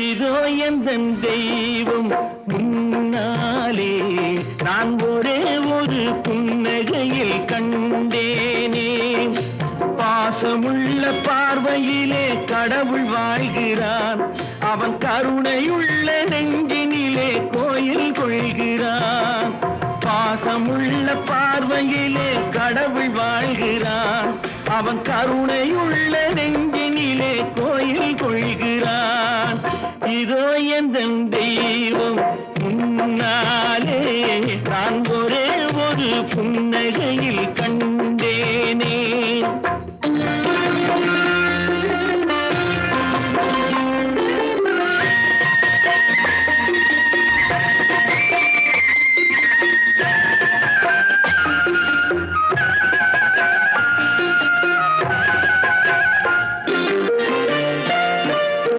இதோ எந்தன் தெய்வம் முன்னாலே நான் ஒரே ஒரு புன்னகையில் கண்டேனே. பாசமுள்ள பார்வையிலே கடவுள் வாழ்கிறான், அவன் கருணையுள்ள நெஞ்சினிலே கோயில் கொள்கிறான். பாசமுள்ள பார்வையிலே கடவுள் வாழ்கிறான், அவன் கருணையுள்ள நெஞ்சினிலே கோயில் கொள்கிறான். இதோ எந்தன் தெய்வம் முன்னாலே நான் ஒரே ஒரு புன்னகையில்